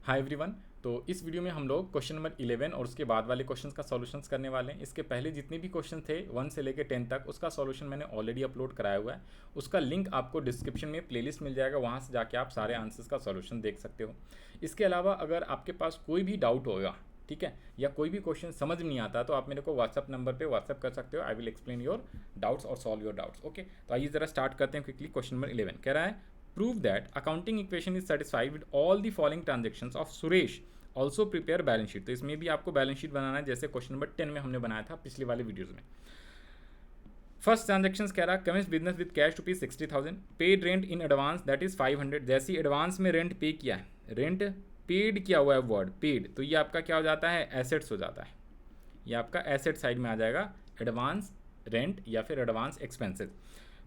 Hi everyone. तो इस video में हम लोग क्वेश्चन नंबर 11 और उसके बाद वाले क्वेश्चंस का सॉल्यूशंस करने वाले हैं। इसके पहले जितने भी क्वेश्चन थे 1 से लेकर 10 तक उसका सॉल्यूशन मैंने ऑलरेडी अपलोड कराया हुआ है। उसका लिंक आपको डिस्क्रिप्शन में प्लेलिस्ट मिल जाएगा, वहाँ से जाके आप सारे आंसर्स का सॉल्यूशन देख सकते हो। इसके अलावा अगर आपके पास कोई भी डाउट होगा, ठीक है, या कोई भी क्वेश्चन समझ में नहीं आता तो आप मेरे को व्हाट्सअप नंबर पे व्हाट्सअप कर सकते हो। I will explain your doubts और सॉल्व योर डाउट्स। ओके, तो आइए ज़रा स्टार्ट करते हैं क्विकली। क्वेश्चन नंबर 11 कह रहा है, prove that accounting equation is satisfied with all the following transactions of Suresh also prepare balance sheet. तो इसमें भी आपको बैलेंस शीट बनाना है, जैसे क्वेश्चन नंबर 10 में हमने बनाया था पिछले वाले वीडियोज़ में। फर्स्ट ट्रांजेक्शन कह रहा है, commences business with cash rupees 60,000, paid rent in advance that is 500। जैसे ही एडवांस में रेंट पे किया है, रेंट पेड किया हुआ है, वर्ड पेड, तो ये आपका क्या हो जाता है, एसेट्स हो जाता है। ये आपका एसेट साइड में आ जाएगा, एडवांस रेंट या फिर एडवांस एक्सपेंसेस।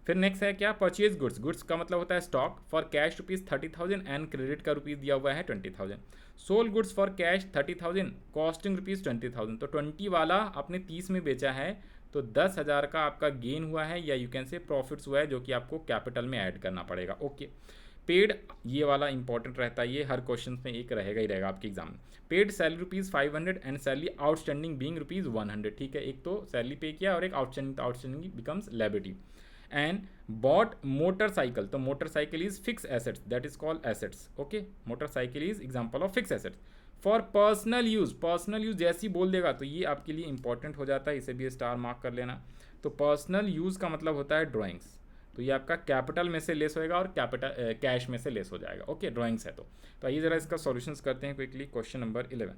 फिर नेक्स्ट है क्या, परचेज गुड्स, गुड्स का मतलब होता है stock, for cash rupees 30,000 and credit का रुपीज़ दिया हुआ है 20,000। Sold goods for cash 30,000, costing rupees 20,000। तो 20 वाला आपने 30 में बेचा है, तो 10,000 का आपका गेन हुआ है, या यू कैन से प्रॉफिट्स हुआ है, जो कि आपको कैपिटल में ऐड करना पड़ेगा। ओके, पेड, ये वाला इंपॉर्टेंट रहता है, ये हर क्वेश्चन में एक रहेगा ही रहेगा आपके एग्जाम में। Paid salary rupees 500 and salary outstanding being rupees 100। ठीक है, एक तो सैलरी पे किया और एक आउटस्टैंडिंग, तो outstanding becomes liability. And bought motorcycle, तो motorcycle is fix assets, that is called assets. Okay, motorcycle is example of fix assets. For personal use, personal use जैसे ही बोल देगा तो ये आपके लिए इंपॉर्टेंट हो जाता है, इसे भी स्टार मार्क कर लेना। तो पर्सनल यूज का मतलब होता है ड्राइंग्स, तो ये आपका कैपिटल में से लेस होएगा और कैपिटल कैश में से लेस हो जाएगा। ओके, ड्राइंग्स है तो आइए ज़रा इसका सॉल्यूशंस करते हैं क्विकली। क्वेश्चन नंबर 11,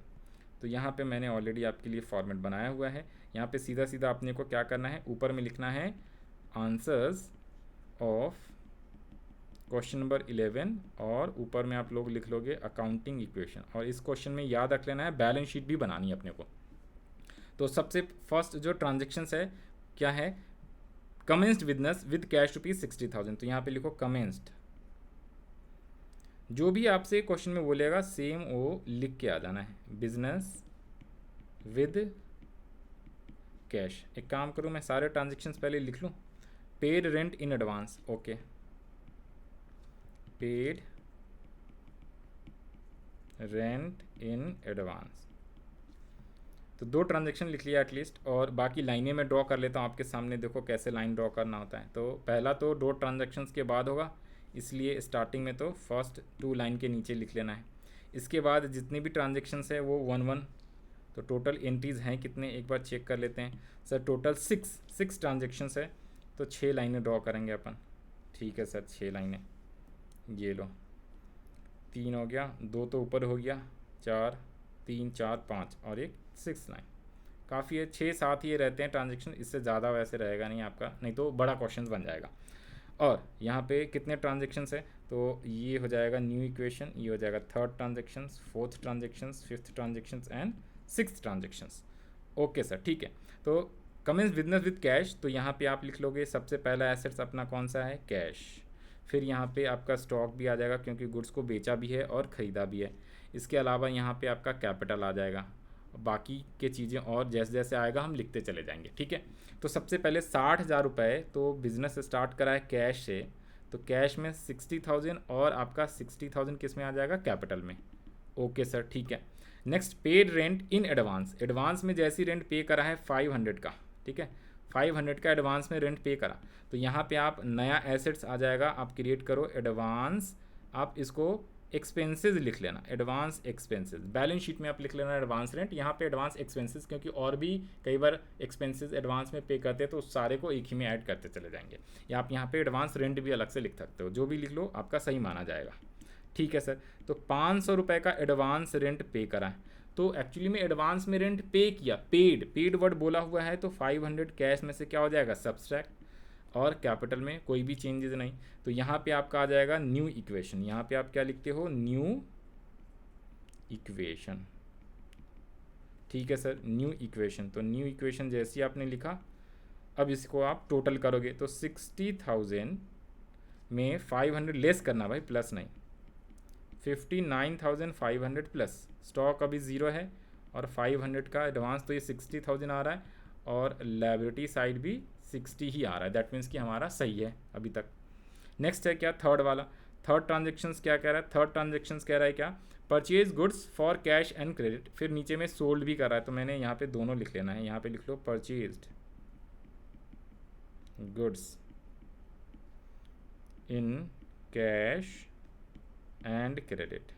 तो यहाँ पे मैंने ऑलरेडी आपके लिए फॉर्मेट बनाया हुआ है। यहाँ पे सीधा सीधा अपने को क्या करना है, ऊपर में लिखना है आंसर्स ऑफ क्वेश्चन नंबर 11 और ऊपर में आप लोग लिख लोगे अकाउंटिंग इक्वेशन। और इस क्वेश्चन में याद रख लेना है बैलेंस शीट भी बनानी है अपने को। तो सबसे फर्स्ट जो ट्रांजेक्शन्स है क्या है, commenced business with cash rupees 60,000। तो यहाँ पे लिखो कमेंस्ड, जो भी आपसे क्वेश्चन में बोलेगा सेम वो लिख के आ जाना है, बिजनेस विद कैश। एक काम करूँ, मैं सारे ट्रांजेक्शन्स पहले लिख लूँ। Paid rent in advance, okay, paid rent in advance, तो 2 ट्रांजेक्शन लिख लिया एटलीस्ट। और बाकी लाइनें मैं ड्रॉ कर लेता हूँ आपके सामने, देखो कैसे लाइन ड्रॉ करना होता है। तो पहला तो 2 ट्रांजेक्शन्स के बाद होगा, इसलिए स्टार्टिंग में तो फर्स्ट 2 लाइन के नीचे लिख लेना है। इसके बाद जितनी भी ट्रांजेक्शन्स है वो 1-1। तो टोटल एंट्रीज़ हैं कितने, एक बार चेक कर लेते हैं। सर टोटल 6 ट्रांजेक्शन्स है, तो 6 लाइनें ड्रॉ करेंगे अपन। ठीक है सर, 6 लाइनें, ये लो 3 हो गया, 2 तो ऊपर हो गया, 4, 3, 4, 5 और एक 6 लाइन, काफ़ी है। 6-7 ये रहते हैं ट्रांजेक्शन, इससे ज़्यादा वैसे रहेगा नहीं आपका, नहीं तो बड़ा क्वेश्चन बन जाएगा। और यहाँ पे कितने ट्रांजेक्शन्स है, तो ये हो जाएगा न्यू इक्वेशन, ये हो जाएगा 3rd transactions, 4th transactions, 5th transactions and 6th transactions. Okay sir, ठीक है। तो कमेंस बिजनेस विद कैश, तो यहाँ पे आप लिख लोगे सबसे पहला एसेट्स अपना कौन सा है, कैश। फिर यहाँ पे आपका स्टॉक भी आ जाएगा, क्योंकि गुड्स को बेचा भी है और ख़रीदा भी है। इसके अलावा यहाँ पे आपका कैपिटल आ जाएगा, बाकी के चीज़ें और जैसे जैसे आएगा हम लिखते चले जाएंगे। ठीक है, तो सबसे पहले 60,000 रुपये, तो बिज़नेस स्टार्ट करा है कैश से, तो कैश में 60,000 और आपका 60,000 किस में आ जाएगा, कैपिटल में। ओके सर, ठीक है। Next, paid rent in advance, advance में जैसी रेंट पे करा है 500 का, ठीक है, 500 का एडवांस में रेंट पे करा, तो यहाँ पे आप नया एसेट्स आ जाएगा, आप क्रिएट करो एडवांस, आप इसको एक्सपेंसेस लिख लेना, एडवांस एक्सपेंसेस। बैलेंस शीट में आप लिख लेना एडवांस रेंट, यहाँ पे एडवांस एक्सपेंसेस, क्योंकि और भी कई बार एक्सपेंसेस एडवांस में पे करते हैं, तो उस सारे को एक ही में ऐड करते चले जाएंगे। या आप यहाँ पे एडवांस रेंट भी अलग से लिख सकते हो, जो भी लिख लो आपका सही माना जाएगा। ठीक है सर, तो 500 रुपये का एडवांस रेंट पे करा है, तो एक्चुअली में एडवांस में रेंट पे किया, पेड वर्ड बोला हुआ है, तो 500 कैश में से क्या हो जाएगा, सब्सट्रैक्ट, और कैपिटल में कोई भी चेंजेस नहीं। तो यहाँ पे आपका आ जाएगा न्यू इक्वेशन, यहाँ पे आप क्या लिखते हो, न्यू इक्वेशन। ठीक है सर, न्यू इक्वेशन, तो न्यू इक्वेशन जैसी आपने लिखा, अब इसको आप टोटल करोगे तो 60,000 में 500 लेस करना भाई, प्लस नहीं, 59,500 प्लस, स्टॉक अभी 0 है और 500 का एडवांस, तो ये 60,000 आ रहा है, और लायबिलिटी साइड भी 60 ही आ रहा है, दैट मीन्स कि हमारा सही है अभी तक। नेक्स्ट है क्या, 3rd वाला, थर्ड ट्रांजेक्शन्स क्या कह रहा है, थर्ड ट्रांजेक्शन्स कह रहा है क्या, purchase goods for cash and credit, फिर नीचे में सोल्ड भी कर रहा है, तो मैंने यहाँ पे दोनों लिख लेना है, यहाँ पे लिख लो purchased goods in cash and credit,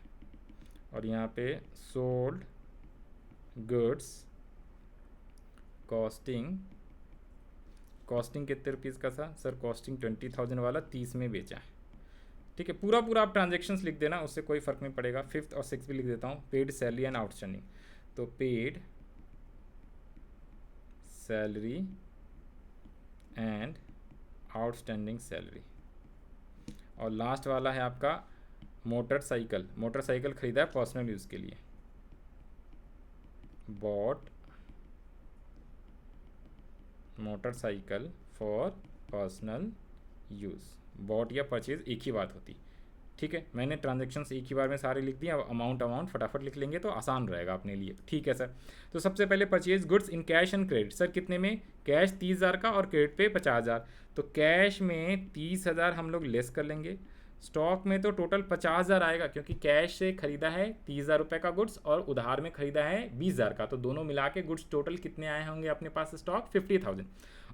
और यहाँ पे सोल्ड गुड्स कॉस्टिंग कितने रुपीज़ का था सर, कॉस्टिंग 20,000 वाला 30 में बेचा है। ठीक है, पूरा पूरा आप ट्रांजेक्शन्स लिख देना, उससे कोई फ़र्क नहीं पड़ेगा। फिफ्थ और सिक्स भी लिख देता हूँ, पेड सैलरी एंड आउटस्टैंडिंग, तो paid salary and outstanding salary. और लास्ट वाला है आपका मोटरसाइकिल खरीदा है पर्सनल यूज़ के लिए, bought motorcycle for personal use, bought या परचेज एक ही बात होती। ठीक है, मैंने ट्रांजेक्शन्स एक ही बार में सारे लिख दिए, अब अमाउंट फटाफट लिख लेंगे तो आसान रहेगा अपने लिए। ठीक है सर, तो सबसे पहले purchase goods in cash and credit, sir कितने में, कैश 30,000 का और क्रेडिट पे 50,000, तो कैश में 30,000 हम लोग लेस कर लेंगे, स्टॉक में तो टोटल 50,000 आएगा क्योंकि कैश से खरीदा है 30,000 रुपये का गुड्स और उधार में खरीदा है 20,000 का, तो दोनों मिला के गुड्स टोटल कितने आए होंगे अपने पास स्टॉक 50,000।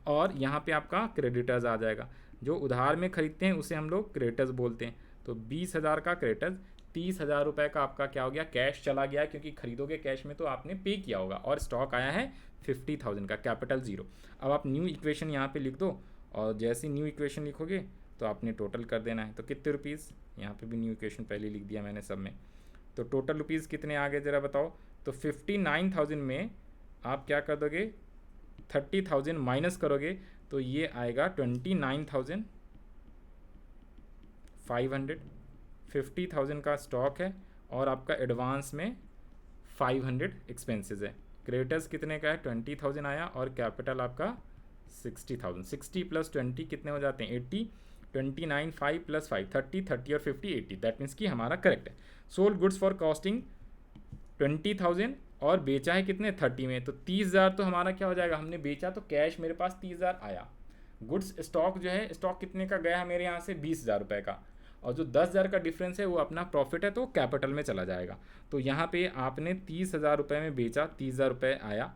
और यहाँ पे आपका क्रेडिटर्स आ जाएगा, जो उधार में खरीदते हैं उसे हम लोग क्रेडिटर्स बोलते हैं, तो 20,000 का क्रेडिटर्स, 30,000 रुपये का आपका क्या हो गया, कैश चला गया क्योंकि खरीदोगे कैश में तो आपने पे किया होगा, और स्टॉक आया है 50,000 का, कैपिटल 0। अब आप न्यू इक्वेशन यहाँ पे लिख दो, और जैसे न्यू इक्वेशन लिखोगे तो आपने टोटल कर देना है, तो कितने रुपीज़, यहाँ पे भी न्यू इक्वेशन पहले लिख दिया मैंने सब में, तो टोटल रुपीज़ कितने आ गए ज़रा बताओ, तो 59,000 में आप क्या कर दोगे, 30,000 माइनस करोगे तो ये आएगा 29,500, 50,000 का स्टॉक है और आपका एडवांस में 500 एक्सपेंसेस है, क्रेडिटर्स कितने का है 20,000 आया, और कैपिटल आपका 60,000, 60 + 20 कितने हो जाते हैं 80, 29 5 + 5 30, 30 और 50 80, दैट मीन्स कि हमारा करेक्ट है। सोल्ड गुड्स फॉर कॉस्टिंग 20,000 और बेचा है कितने 30 में, तो 30,000 तो हमारा क्या हो जाएगा, हमने बेचा तो कैश मेरे पास 30,000 आया, गुड्स स्टॉक जो है, स्टॉक कितने का गया मेरे यहाँ से 20,000 रुपये का, और जो 10,000 का डिफरेंस है वो अपना प्रॉफिट है तो कैपिटल में चला जाएगा। तो यहाँ पे आपने 30,000 रुपये में बेचा, 30,000 रुपये आया,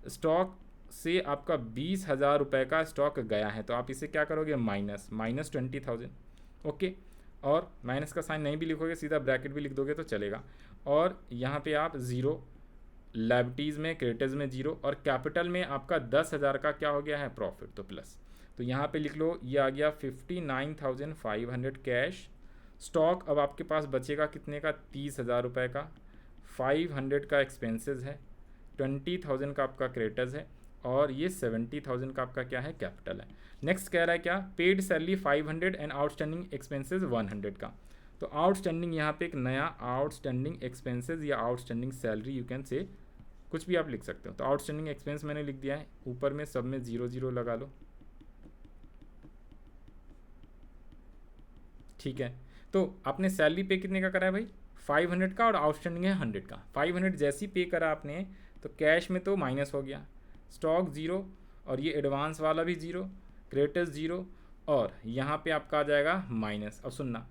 स्टॉक से आपका 20,000 रुपये का स्टॉक गया है, तो आप इसे क्या करोगे, माइनस 20,000, ओके, और माइनस का साइन नहीं भी लिखोगे, सीधा ब्रैकेट भी लिख दोगे तो चलेगा, और यहाँ पे आप 0, लायबिलिटीज़ में क्रेडिटर्स में 0, और कैपिटल में आपका 10,000 का क्या हो गया है प्रॉफिट, तो प्लस, तो यहाँ पे लिख लो ये आ गया 59,500 कैश, स्टॉक अब आपके पास बचेगा कितने का 30,000 रुपये का, 500 का एक्सपेंसेस है, 20,000 का आपका क्रेडिटर्स है, और ये 70,000 का आपका क्या है कैपिटल है। नेक्स्ट कह रहा है क्या, paid salary 500 and outstanding expenses 100 का, तो आउटस्टैंडिंग यहाँ पे एक नया आउटस्टैंडिंग एक्सपेंसेस या outstanding salary you can say, कुछ भी आप लिख सकते हो, तो आउटस्टैंडिंग एक्सपेंस मैंने लिख दिया है, ऊपर में सब में 0 0 लगा लो, ठीक है। तो आपने सैलरी पे कितने का करा है भाई 500 का, और आउटस्टैंडिंग है 100 का, 500 जैसी पे करा आपने तो कैश में तो माइनस हो गया, स्टॉक 0, और ये एडवांस वाला भी 0, क्रेडिटर्स 0, और यहाँ पे आपका आ जाएगा माइनस, अब सुनना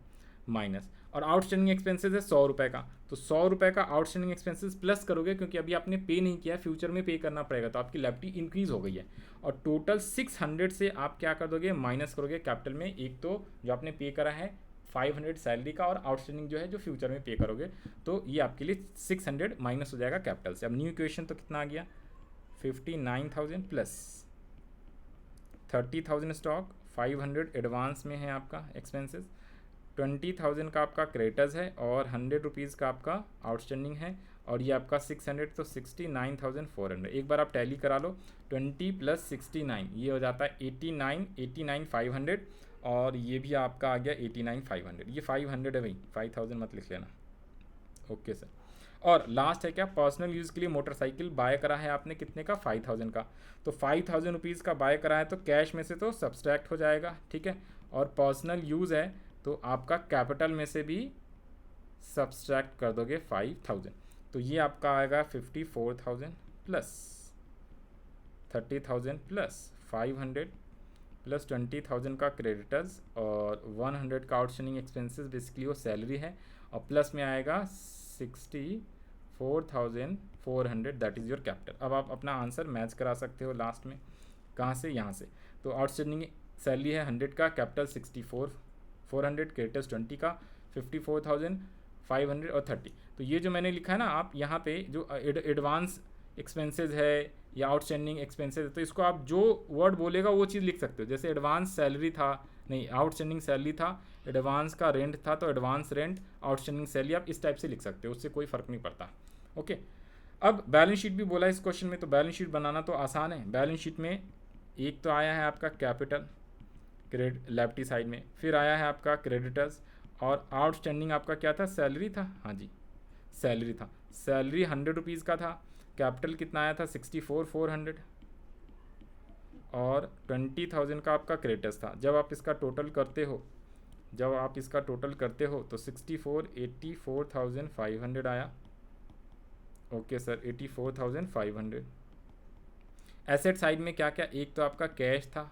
माइनस, और आउटस्टैंडिंग एक्सपेंसेस है 100 रुपये का, तो 100 रुपये का आउटस्टैंडिंग एक्सपेंसेस प्लस करोगे क्योंकि अभी आपने पे नहीं किया, फ्यूचर में पे करना पड़ेगा, तो आपकी लायबिलिटी इंक्रीज़ हो गई है, और टोटल 600 से आप क्या कर दोगे, माइनस करोगे कैपिटल में, एक तो जो आपने पे करा है 500 सैलरी का, और आउटस्टैंडिंग जो है जो फ्यूचर में पे करोगे, तो ये आपके लिए 600 माइनस हो जाएगा कैपिटल से। अब न्यू इक्वेशन तो कितना आ गया 59,000 प्लस 30,000 स्टॉक, 500 एडवांस में है आपका एक्सपेंसेस, 20,000 का आपका क्रेडिटर्स है, और 100 रुपीज़ का आपका आउटस्टैंडिंग है, और ये आपका 600 तो 69,400। एक बार आप टैली करा लो, 20 + 69 ये हो जाता है 89,500, और ये भी आपका आ गया 89,500, ये 500 है भाई, 5,000 मत लिख लेना, ओके सर। और लास्ट है क्या, पर्सनल यूज़ के लिए मोटरसाइकिल बाय करा है आपने कितने का 5,000 का, तो 5,000 रुपीज़ का बाय करा है तो कैश में से तो सब्सट्रैक्ट हो जाएगा, ठीक है, और पर्सनल यूज़ है तो आपका कैपिटल में से भी सब्सट्रैक्ट कर दोगे 5,000, तो ये आपका आएगा 54,000 प्लस 30,000 प्लस 500 प्लस 20,000 का क्रेडिटर्स और 100 का आउटस्टैंडिंग एक्सपेंसेस, बेसिकली वो सैलरी है, और प्लस में आएगा 64,400, दैट इज़ योर कैपिटल। अब आप अपना आंसर मैच करा सकते हो लास्ट में, कहाँ से, यहाँ से। तो आउटस्टैंडिंग सैलरी है 100 का, कैपिटल 64,400, क्रेडिटर्स 20 का, 54,500 और 30। तो ये जो मैंने लिखा है ना, आप यहाँ पे जो एडवांस एक्सपेंसेस है या आउटस्टैंडिंग एक्सपेंसेस है, तो इसको आप जो वर्ड बोलेगा वो चीज़ लिख सकते हो। जैसे एडवांस सैलरी था, नहीं आउटस्टैंडिंग सैलरी था, एडवांस का रेंट था तो एडवांस रेंट, आउटस्टैंडिंग सैलरी, आप इस टाइप से लिख सकते हो, उससे कोई फ़र्क नहीं पड़ता। ओके, अब बैलेंस शीट भी बोला इस क्वेश्चन में, तो बैलेंस शीट बनाना तो आसान है। बैलेंस शीट में एक तो आया है आपका कैपिटल क्रेडिट लेफ्टी साइड में, फिर आया है आपका क्रेडिटर्स, और आउटस्टैंडिंग आपका क्या था, सैलरी था, हाँ जी सैलरी था। सैलरी 100 रुपीज़ का था, कैपिटल कितना आया था 64,400, और 20,000 का आपका क्रेडिटर्स था। जब आप इसका टोटल करते हो तो 84,500 आया। Okay sir, 84,500। एसेट साइड में क्या क्या, एक तो आपका कैश था,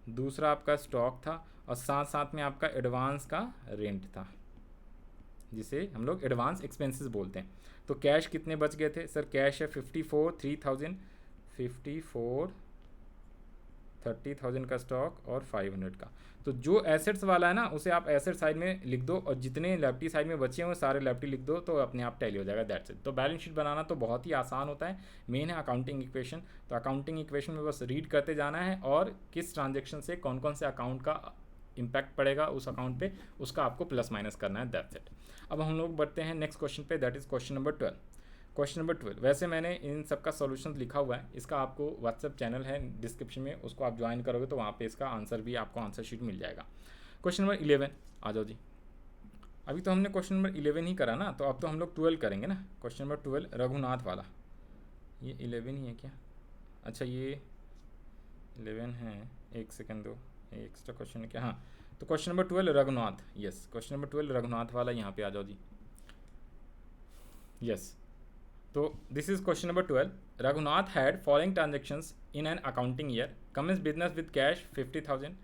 दूसरा आपका स्टॉक था, और साथ साथ में आपका एडवांस का रेंट था, जिसे हम लोग एडवांस एक्सपेंसेस बोलते हैं। तो कैश कितने बच गए थे सर, कैश है 54,3,000, 30,000 का स्टॉक और 500 का। तो जो एसेट्स वाला है ना, उसे आप एसेट साइड में लिख दो, और जितने लेफ्टी साइड में बचे हैं वो सारे लेफ्टी लिख दो, तो अपने आप टैली हो जाएगा, दैट्स इट। तो बैलेंस शीट बनाना तो बहुत ही आसान होता है, मेन है अकाउंटिंग इक्वेशन। तो अकाउंटिंग इक्वेशन में बस रीड करते जाना है, और किस ट्रांजेक्शन से कौन कौन से अकाउंट का इम्पैक्ट पड़ेगा उस अकाउंट पे, उसका आपको प्लस माइनस करना है, दैट्स इट। अब हम लोग बढ़ते हैं नेक्स्ट क्वेश्चन पे, that is question number 12। Question number 12, वैसे मैंने इन सब का सॉल्यूशन लिखा हुआ है, इसका आपको व्हाट्सएप चैनल है डिस्क्रिप्शन में, उसको आप ज्वाइन करोगे तो वहाँ पे इसका आंसर भी आपको आंसर शीट मिल जाएगा। क्वेश्चन नंबर 11 आ जाओ जी। अभी तो हमने क्वेश्चन नंबर 11 ही करा ना, तो अब तो हम लोग 12 करेंगे ना। क्वेश्चन नंबर 12 रघुनाथ वाला, ये 11 ही है क्या? अच्छा ये 11 है, एक सेकेंड दो, एक्स्ट्रा क्वेश्चन है क्या? हाँ, तो question number 12 Raghunath, yes question number 12 Raghunath वाला, यहाँ पे आ जाओ जी। यस, तो this is question number 12। Raghunath had following transactions in an accounting year: commences business with cash 50,000,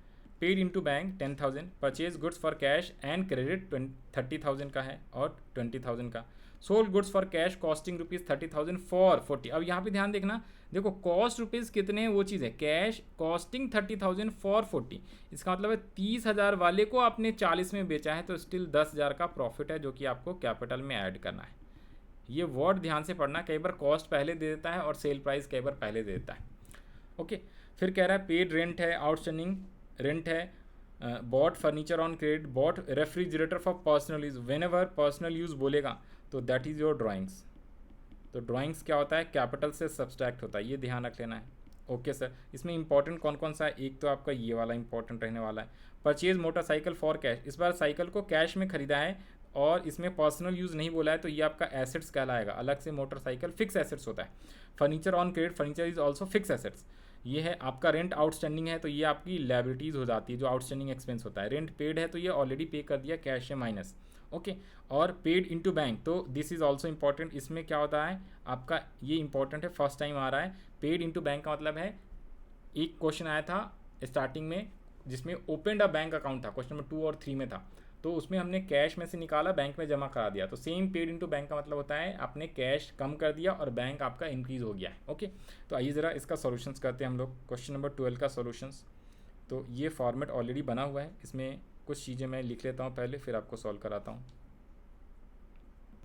paid into bank 10,000, purchase goods for cash and credit 30,000 का है और 20,000 का, sold goods for cash costing ₹30,000 for 40। अब यहाँ पे ध्यान देखना, देखो कॉस्ट रुपीज़ कितने हैं वो चीज़ है, कैश कॉस्टिंग 30,000 फॉर 40, इसका मतलब है 30,000 वाले को आपने 40 में बेचा है, तो स्टिल 10,000 का प्रॉफिट है, जो कि आपको कैपिटल में ऐड करना है। ये वर्ड ध्यान से पढ़ना, कई बार कॉस्ट पहले दे देता है और सेल प्राइस कई बार पहले दे देता है। ओके, फिर कह रहा है पेड रेंट है, आउटस्टैंडिंग रेंट है, bought furniture on credit, bought refrigerator for personal use. Whenever personal use बोलेगा तो दैट इज़ योर ड्राइंग्स। तो ड्राइंग्स क्या होता है, कैपिटल से सब्सट्रैक्ट होता है, ये ध्यान रख लेना है। ओके सर, इसमें इंपॉर्टेंट कौन कौन सा है, एक तो आपका ये वाला इंपॉर्टेंट रहने वाला है, परचेज मोटरसाइकिल फॉर कैश, इस बार साइकिल को कैश में खरीदा है और इसमें पर्सनल यूज़ नहीं बोला है, तो ये आपका एसेट्स कहलाएगा, अलग से मोटरसाइकिल फिक्स एसेट्स होता है। Furniture on credit, furniture is also fix assets. ये है आपका रेंट आउटस्टैंडिंग है, तो ये आपकी लायबिलिटीज़ हो जाती है, जो आउटस्टैंडिंग एक्सपेंस होता है। रेंट पेड है तो ये ऑलरेडी पे कर दिया, कैश है माइनस। ओके, और पेड इनटू बैंक, तो दिस इज़ ऑल्सो इंपॉर्टेंट। इसमें क्या होता है आपका, ये इंपॉर्टेंट है, फर्स्ट टाइम आ रहा है। पेड इनटू बैंक का मतलब है, एक क्वेश्चन आया था स्टार्टिंग में जिसमें ओपनड अ बैंक अकाउंट था, क्वेश्चन नंबर 2 और 3 में था, तो उसमें हमने कैश में से निकाला, बैंक में जमा करा दिया। तो सेम पेड इनटू बैंक का मतलब होता है आपने कैश कम कर दिया और बैंक आपका इंक्रीज हो गया है। ओके, तो आइए ज़रा इसका सॉल्यूशंस करते हैं हम लोग, क्वेश्चन नंबर 12 का सॉल्यूशंस। तो ये फॉर्मेट ऑलरेडी बना हुआ है, इसमें कुछ चीज़ें मैं लिख लेता हूँ पहले, फिर आपको सॉल्व कराता हूँ।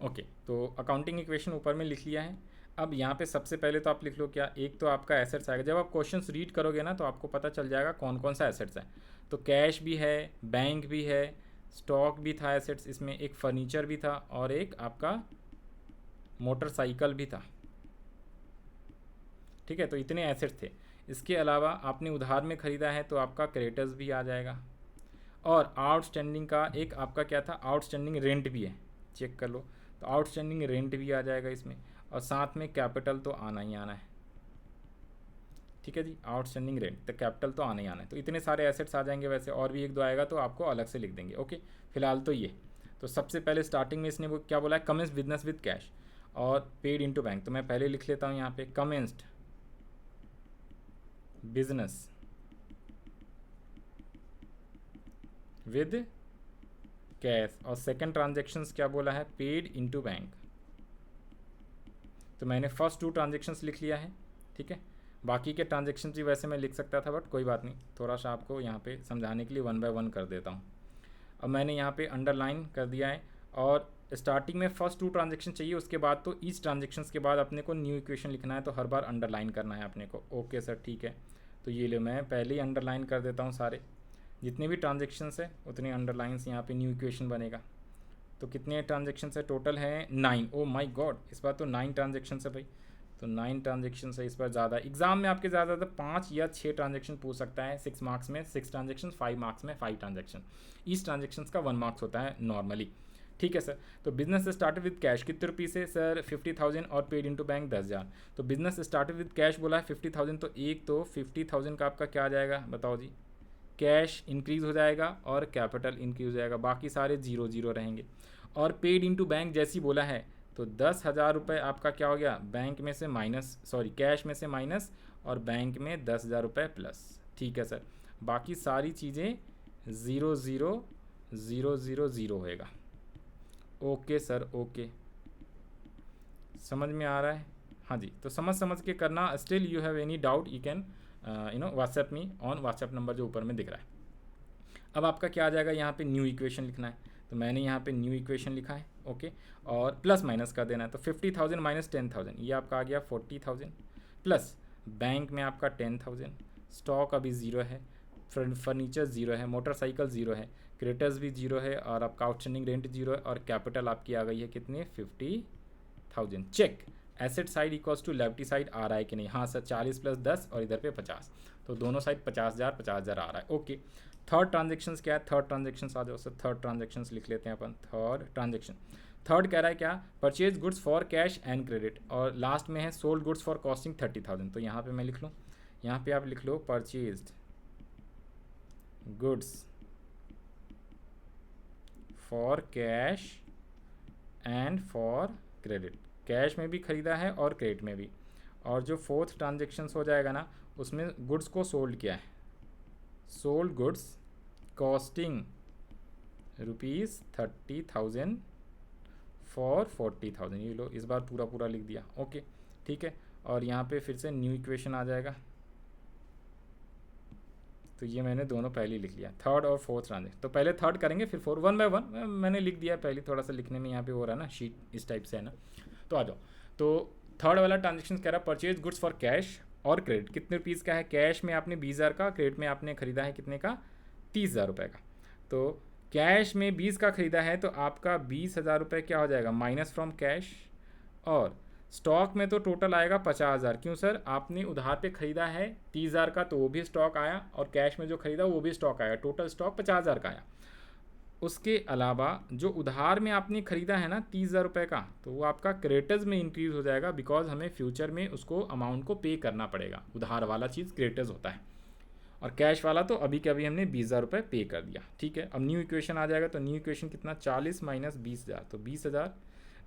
ओके, तो अकाउंटिंग इक्वेशन ऊपर में लिख लिया है। अब यहाँ पे सबसे पहले तो आप लिख लो क्या, एक तो आपका एसेट्स आएगा। जब आप क्वेश्चंस रीड करोगे ना तो आपको पता चल जाएगा कौन कौन सा एसेट्स है। तो कैश भी है, बैंक भी है, स्टॉक भी था एसेट्स, इसमें एक फर्नीचर भी था और एक आपका मोटरसाइकिल भी था। ठीक है, तो इतने एसेट्स थे। इसके अलावा आपने उधार में ख़रीदा है तो आपका क्रेडिटर्स भी आ जाएगा, और आउटस्टैंडिंग का एक आपका क्या था, आउटस्टैंडिंग रेंट भी है, चेक कर लो, तो आउटस्टैंडिंग रेंट भी आ जाएगा इसमें, और साथ में कैपिटल तो आना ही आना है। ठीक है जी, आउटस्टैंडिंग रेंट, तो कैपिटल तो आना ही आना है। तो इतने सारे एसेट्स आ जाएंगे, वैसे और भी एक दो आएगा तो आपको अलग से लिख देंगे। ओके, फिलहाल तो ये, तो सबसे पहले स्टार्टिंग में इसने वो क्या बोला है, कमेंस बिजनेस विद कैश और पेड इनटू बैंक। तो मैं पहले लिख लेता हूँ यहाँ पे, कमेंस्ड बिजनेस विद कैश, और सेकंड ट्रांजेक्शन्स क्या बोला है, पेड इनटू बैंक। तो मैंने फर्स्ट 2 ट्रांजेक्शन्स लिख लिया है, ठीक है। बाकी के ट्रांजेक्शन भी वैसे मैं लिख सकता था, बट कोई बात नहीं, थोड़ा सा आपको यहाँ पे समझाने के लिए 1 बाय 1 कर देता हूँ। अब मैंने यहाँ पे अंडरलाइन कर दिया है, और स्टार्टिंग में फर्स्ट 2 ट्रांजेक्शन चाहिए, उसके बाद तो ईच ट्रांजेक्शन्स के बाद अपने को न्यू इक्वेशन लिखना है, तो हर बार अंडरलाइन करना है अपने को। ओके सर, ठीक है। तो ये लो, मैं पहले ही अंडरलाइन कर देता हूँ, सारे जितने भी ट्रांजेक्शन्स है उतने अंडरलाइंस यहाँ पे न्यू इक्वेशन बनेगा। तो कितने ट्रांजेक्शन है टोटल हैं 9। ओ माय गॉड, इस बार तो 9 ट्रांजेक्शन है भाई। तो 9 ट्रांजेक्शन है, इस बार ज़्यादा एग्जाम में आपके ज़्यादा 5 या 6 ट्रांजेक्शन पूछ सकता है। 6 मार्क्स में 6 ट्रांजेक्शन, 5 मार्क्स में 5 ट्रांजेक्शन। इस ट्रांजेक्शन का 1 मार्क्स होता है नॉर्मली, ठीक है सर। तो बिजनेस स्टार्टेड विद कैश कितने रुपये से सर, 50,000 और पेड इनटू बैंक 10,000। तो बिजनेस स्टार्टेड विद कैश बोला है 50,000, तो एक तो 50,000 का आपका क्या आ जाएगा बताओ जी, कैश इंक्रीज हो जाएगा और कैपिटल इंक्रीज हो जाएगा, बाकी सारे 0 0 रहेंगे। और पेड इनटू बैंक जैसी बोला है, तो 10,000 रुपये आपका क्या हो गया, बैंक में से माइनस, सॉरी कैश में से माइनस, और बैंक में 10,000 रुपये प्लस, ठीक है सर। बाकी सारी चीज़ें 0 0 0 0 0 होएगा। ओके सर, ओके, समझ में आ रहा है? हाँ जी, तो समझ के करना। Still you have any doubt you can WhatsApp me on WhatsApp number जो ऊपर में दिख रहा है। अब आपका क्या आ जाएगा, यहाँ पे न्यू इक्वेशन लिखना है, तो मैंने यहाँ पे न्यू इक्वेशन लिखा है, ओके। और प्लस माइनस कर देना है, तो 50,000 माइनस 10,000, ये आपका आ गया 40,000, प्लस बैंक में आपका 10,000, स्टॉक अभी 0 है, फर्नीचर 0 है, मोटरसाइकिल 0 है, क्रेडिटर्स भी 0 है, और आपका आउटस्टैंडिंग रेंट 0 है, और कैपिटल आपकी आ गई है कितनी, 50,000। Check asset side equals to lefty side आ रहा है कि नहीं, हाँ सर, 40 + 10 और इधर पे 50, तो दोनों साइड 50,000 आ रहा है, ओके। थर्ड ट्रांजेक्शन्स क्या है, थर्ड ट्रांजेक्शन्स आ जाओ सर, थर्ड ट्रांजेक्शन्स लिख लेते हैं अपन। थर्ड ट्रांजेक्शन, थर्ड कह रहा है क्या, purchase goods for cash and credit, और लास्ट में है सोल्ड गुड्स फॉर कॉस्टिंग 30,000। तो यहाँ पे मैं लिख लूँ, यहाँ पे आप लिख लो purchased goods for cash and for credit, cash में भी ख़रीदा है और क्रेडिट में भी। और जो फोर्थ ट्रांजेक्शन्स हो जाएगा ना, उसमें गुड्स को सोल्ड किया है, सोल्ड गुड्स कॉस्टिंग ₹30,000 फॉर 40,000। ये लो, इस बार पूरा पूरा लिख दिया, ओके, ठीक है। और यहाँ पे फिर से न्यू इक्वेशन आ जाएगा, तो ये मैंने दोनों पहले ही लिख लिया, थर्ड और फोर्थ ट्रांजेक्शन। तो पहले थर्ड करेंगे, फिर 4, 1 बाय 1 मैंने लिख दिया पहले, थोड़ा सा लिखने में यहाँ पे हो रहा है ना, शीट इस टाइप से है ना। तो आ जाओ, तो थर्ड वाला ट्रांजेक्शन कह रहा है परचेज गुड्स फॉर कैश और क्रेडिट, कितने रुपीज़ का है, कैश में आपने 20,000 का, क्रेडिट में आपने खरीदा है कितने का, 30,000 रुपये का। तो कैश में 20 का खरीदा है, तो आपका 20,000 रुपये क्या हो जाएगा, माइनस फ्रॉम कैश। और स्टॉक में तो टोटल आएगा 50,000, क्यों सर, आपने उधार पे खरीदा है 30,000 का, तो वो भी स्टॉक आया, और कैश में जो खरीदा वो भी स्टॉक आया, टोटल स्टॉक 50,000 का आया। उसके अलावा जो उधार में आपने ख़रीदा है ना 30,000 रुपये का, तो वो आपका क्रेडिटर्स में इंक्रीज़ हो जाएगा, बिकॉज हमें फ्यूचर में उसको अमाउंट को पे करना पड़ेगा। उधार वाला चीज़ क्रेडिटर्स होता है, और कैश वाला तो अभी के अभी हमने 20,000 रुपये पे कर दिया, ठीक है। अब न्यू इक्वेशन आ जाएगा, तो न्यू इक्वेशन कितना, 40 माइनस 20,000, तो 20,000,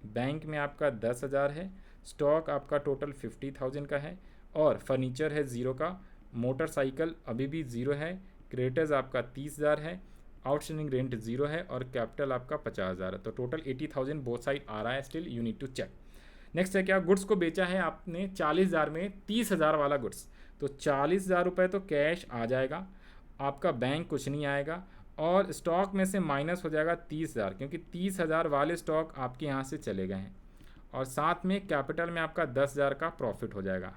बैंक में आपका 10,000 है, स्टॉक आपका टोटल 50,000 का है, और फर्नीचर है 0 का, मोटरसाइकिल अभी भी 0 है, क्रेडिटर्स आपका 30,000 है, आउटस्टैंडिंग रेंट 0 है, और कैपिटल आपका 50,000 है, तो टोटल 80,000 बोथ साइड आ रहा है। Still you need to check. Next है क्या, गुड्स को बेचा है आपने 40,000 में 30,000 वाला गुड्स, तो 40,000 रुपये तो कैश आ जाएगा, आपका बैंक कुछ नहीं आएगा, और स्टॉक में से माइनस हो जाएगा 30,000, क्योंकि 30,000 वाले स्टॉक आपके यहाँ से चले गए हैं, और साथ में कैपिटल में आपका 10,000 का प्रॉफिट हो जाएगा।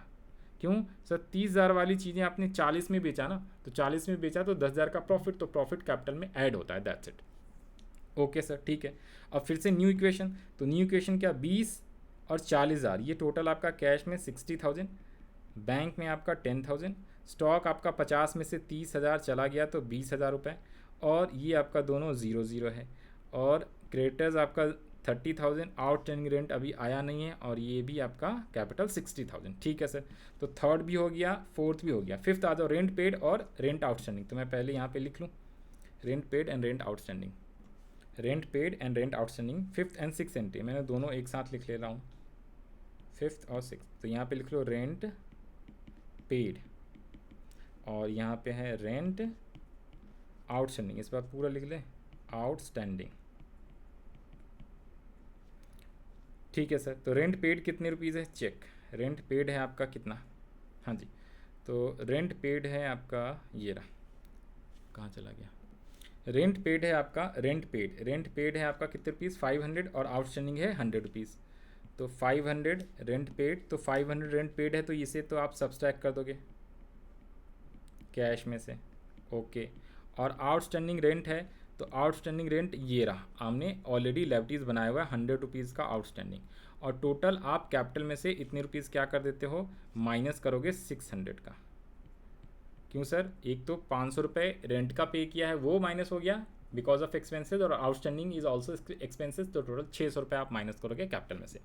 क्यों सर, 30,000 वाली चीज़ें आपने 40 में बेचा ना, तो 40 में बेचा तो 10,000 का प्रॉफिट, तो प्रॉफिट कैपिटल में ऐड होता है, दैट्स इट। ओके सर, ठीक है। अब फिर से न्यू इक्वेशन, तो न्यू इक्वेशन क्या, 20 और 40,000, ये टोटल आपका कैश में 60,000, बैंक में आपका 10,000, स्टॉक आपका 50 में से 30,000 चला गया तो 20,000 रुपये, और ये आपका दोनों 0 0 है, और क्रेडिटर्स आपका 30,000, आउटस्टैंडिंग रेंट अभी आया नहीं है, और ये भी आपका कैपिटल 60,000, ठीक है सर। तो थर्ड भी हो गया, फोर्थ भी हो गया, फिफ्थ आ जाओ, रेंट पेड और रेंट आउटस्टैंडिंग। तो मैं पहले यहाँ पे लिख लूँ rent paid and rent outstanding, rent paid and rent outstanding, fifth and six entry मैंने दोनों एक साथ लिख ले रहा हूँ, फिफ्थ और सिक्स। तो यहाँ पे लिख लो रेंट पेड, और यहाँ पे है रेंट आउटस्टैंडिंग, इस बार पूरा लिख लें, आउटस्टैंडिंग। ठीक है सर, तो रेंट पेड कितने रुपीज़ है, चेक। रेंट पेड है आपका कितना, हाँ जी, तो रेंट पेड है आपका, ये रहा, कहाँ चला गया, रेंट पेड है आपका, रेंट पेड है आपका कितने रुपीज़, 500, और आउटस्टैंडिंग है 100 रुपीज़। तो 500 रेंट पेड, तो 500 रेंट पेड है, तो इसे तो आप सब्सट्रैक्ट कर दोगे कैश में से, ओके। और आउटस्टैंडिंग रेंट है, तो आउटस्टैंडिंग रेंट ये रहा, हमने ऑलरेडी लेवटीज़ बनाया हुआ है 100 रुपीज़ का आउटस्टैंडिंग, और टोटल आप कैपिटल में से इतने रुपीज़ क्या कर देते हो, माइनस करोगे 600 का। क्यों सर, एक तो 500 रुपये रेंट का पे किया है वो माइनस हो गया बिकॉज ऑफ एक्सपेंसेस, और आउटस्टैंडिंग इज ऑल्सो एक्सपेंसेस, तो टोटल 600 रुपये आप माइनस करोगे कैपिटल में से।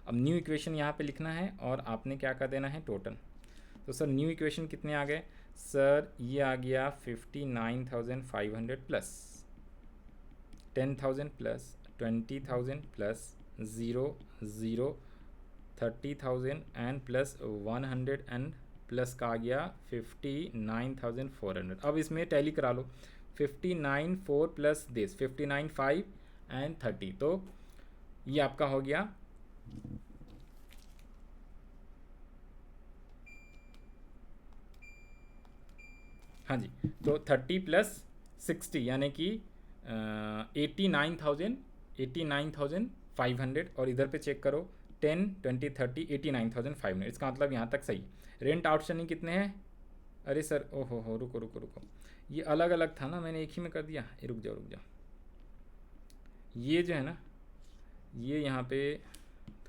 अब न्यू इक्वेशन यहाँ पे लिखना है और आपने क्या कर देना है, टोटल। तो सर न्यू इक्वेशन कितने आ गए सर, ये आ गया 59,500 plus 10,000 plus 20,000 plus 0 0 30,000 and plus 100 and plus का आ गया 59,400। अब इसमें टैली करा लो, 59,400 प्लस दिस 59,500 एंड 30, तो ये आपका हो गया हाँ जी, तो 30 प्लस 60 यानी कि 89,500, और इधर पे चेक करो 10 20 30 89,500, इसका मतलब यहाँ तक सही। रेंट आउटस्टैंडिंग कितने हैं, अरे सर ओहो हो, रुको रुको रुको, ये अलग अलग था ना, मैंने एक ही में कर दिया, रुक जाओ रुक जाओ, ये जो है ना, ये यहाँ पे